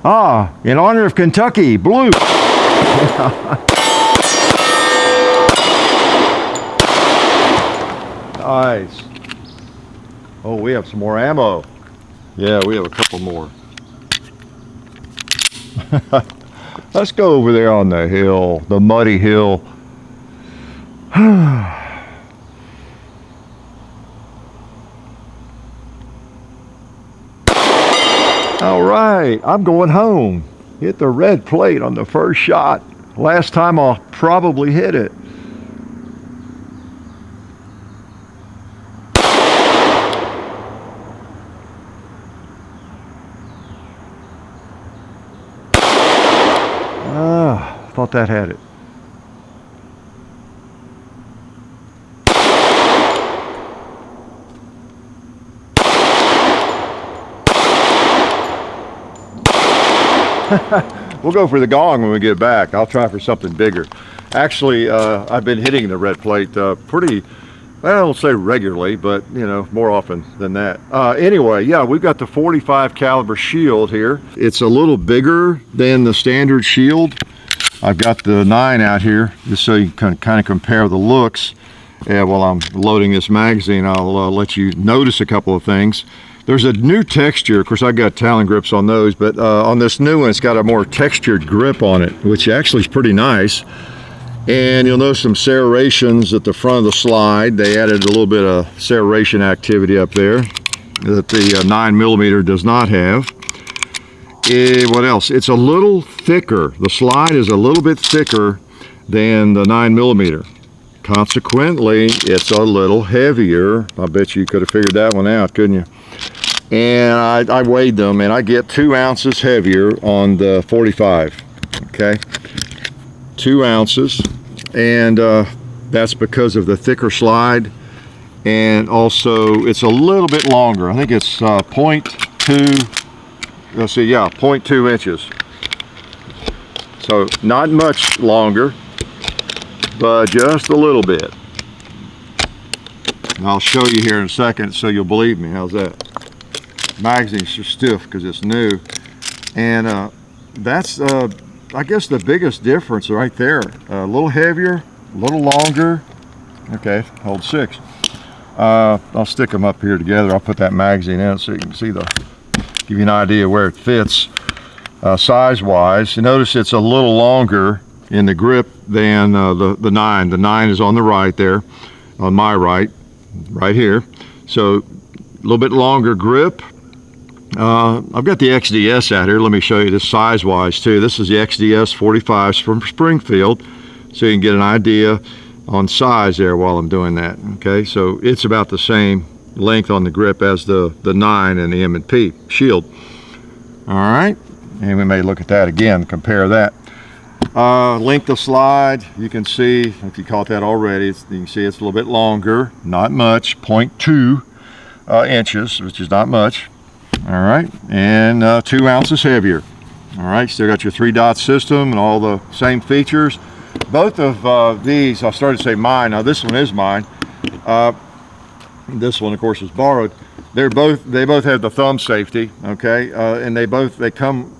Ah, in honor of Kentucky, blue. Nice. Oh, we have some more ammo. Yeah, we have a couple more. Let's go over there on the hill, the muddy hill. All right, I'm going home. Hit the red plate on the first shot. Last time I'll probably hit it. Thought that had it. We'll go for the gong when we get back. I'll try for something bigger. Actually, I've been hitting the red plate pretty, well, I don't say regularly, but you know, more often than that. Anyway, yeah, we've got the 45 caliber shield here. It's a little bigger than the standard shield. I've got the 9 out here just so you can kind of compare the looks. While I'm loading this magazine, I'll let you notice a couple of things. There's a new texture. Of course, I've got Talon grips on those, but on this new one, it's got a more textured grip on it, which actually is pretty nice. And you'll notice some serrations at the front of the slide. They added a little bit of serration activity up there that the 9mm does not have. What else? It's a little thicker. The slide is a little bit thicker than the 9mm. Consequently, it's a little heavier. I bet you could have figured that one out, couldn't you? And I weighed them, and I get 2 ounces heavier on the 45. Okay, 2 ounces, and that's because of the thicker slide, and also it's a little bit longer. I think it's 0.2. Let's see, yeah, 0.2 inches. So not much longer, but just a little bit. And I'll show you here in a second so you'll believe me. How's that? Magazine's just stiff because it's new. And that's, I guess, the biggest difference right there. A little heavier, a little longer. Okay, hold 6. I'll stick them up here together. I'll put that magazine in so you can see give you an idea where it fits size-wise. You notice it's a little longer in the grip than the 9. The 9 is on the right there, on my right here. So a little bit longer grip. I've got the XDS out here. Let me show you this size-wise too. This is the XDS 45s from Springfield, so you can get an idea on size there while I'm doing that. Okay, so it's about the same length on the grip as the 9 and the M&P shield. All right, and we may look at that again, compare that. Length of slide, you can see, if you caught that already, you can see it's a little bit longer, not much, 0.2 inches, which is not much. All right, and 2 ounces heavier. All right, still got your 3-dot system and all the same features. Both of these, I started to say mine, now this one is mine. This one, of course, is borrowed. They both have the thumb safety, okay, and they come.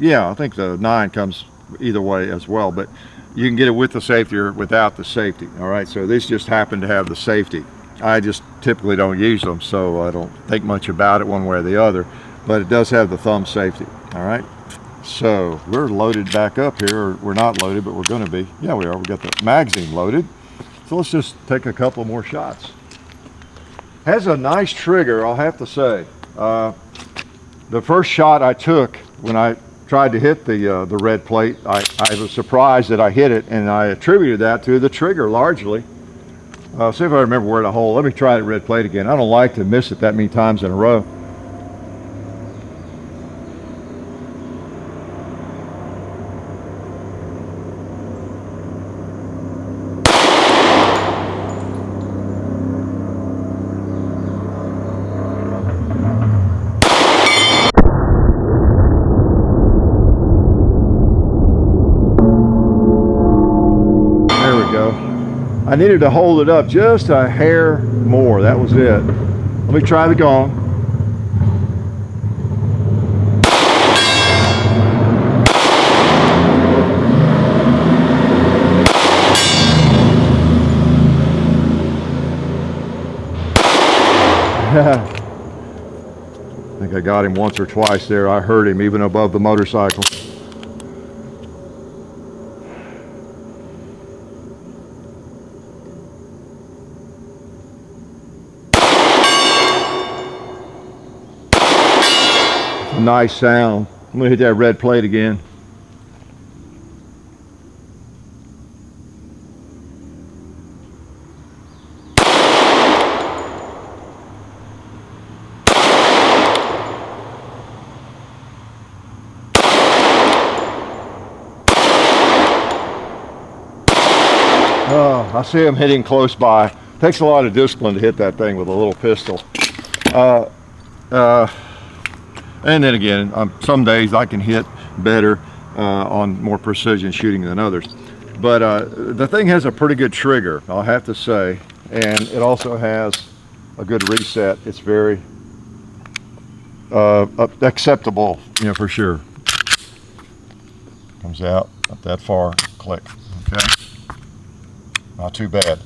Yeah, I think the 9 comes either way as well, but you can get it with the safety or without the safety. All right, so these just happen to have the safety. I just typically don't use them, so I don't think much about it one way or the other. But it does have the thumb safety. All right, so we're loaded back up here. Or we're not loaded, but we're going to be. Yeah, we are. We got the magazine loaded. So let's just take a couple more shots. Has a nice trigger, I'll have to say. The first shot I took when I tried to hit the red plate, I was surprised that I hit it, and I attributed that to the trigger largely. See if I remember where to hold. Let me try the red plate again. I don't like to miss it that many times in a row. I needed to hold it up just a hair more. That was it. Let me try the gong. I think I got him once or twice there. I heard him even above the motorcycle. Nice sound. I'm gonna hit that red plate again. I see him hitting close by. Takes a lot of discipline to hit that thing with a little pistol. And then again, some days I can hit better on more precision shooting than others. But the thing has a pretty good trigger, I'll have to say. And it also has a good reset. It's very acceptable, you know, for sure. Comes out, not that far, click, okay? Not too bad.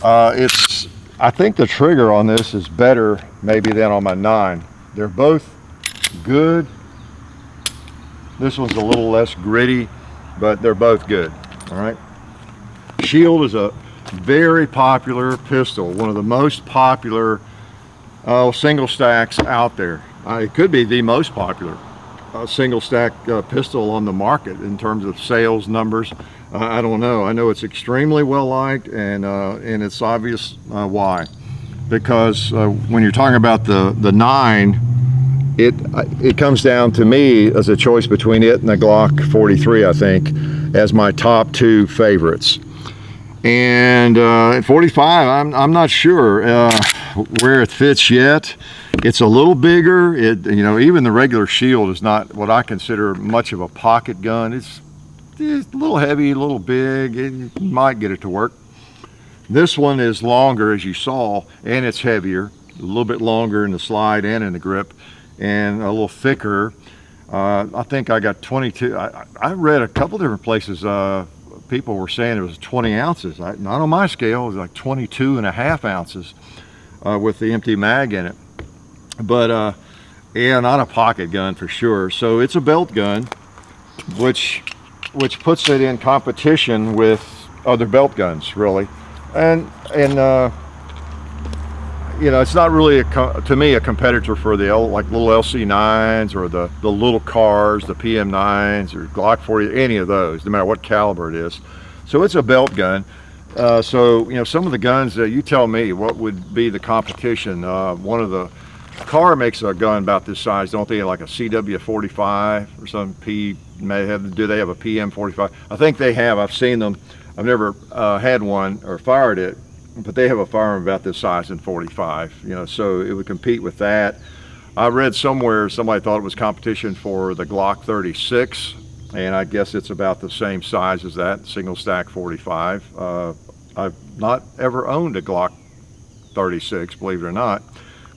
I think the trigger on this is better maybe than on my 9. They're both good. This one's a little less gritty, but they're both good, all right? Shield is a very popular pistol, one of the most popular single stacks out there. It could be the most popular single stack pistol on the market in terms of sales numbers. I don't know. I know it's extremely well liked, and it's obvious why. Because when you're talking about the 9, it comes down to me as a choice between it and the Glock 43, I think, as my top 2 favorites. And at 45, I'm not sure where it fits yet. It's a little bigger. You know, even the regular Shield is not what I consider much of a pocket gun. It's a little heavy, a little big. You might get it to work. This one is longer, as you saw, and it's heavier, a little bit longer in the slide and in the grip, and a little thicker. I think I got 22. I read a couple different places. People were saying it was 20 ounces. Not on my scale. It was like 22.5 ounces with the empty mag in it. But yeah, not a pocket gun for sure. So it's a belt gun, which puts it in competition with other belt guns, really. And you know, it's not really to me a competitor for the like little LC9s or the little cars, the PM9s or Glock 40, any of those, no matter what caliber it is. So it's a belt gun. So you know, some of the guns that you tell me what would be the competition. One of the car makes a gun about this size, don't they? Like a CW45 or some P. Do they have a PM45? I think they have. I've seen them. I've never had one or fired it, but they have a firearm about this size in 45. You know, so it would compete with that. I read somewhere somebody thought it was competition for the Glock 36, and I guess it's about the same size as that, single stack 45. I've not ever owned a Glock 36, believe it or not.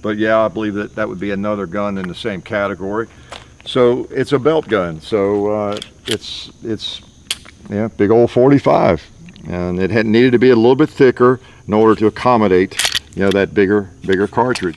But yeah, I believe that would be another gun in the same category. So it's a belt gun. So it's yeah, big old 45, and it had needed to be a little bit thicker in order to accommodate, you know, that bigger cartridge.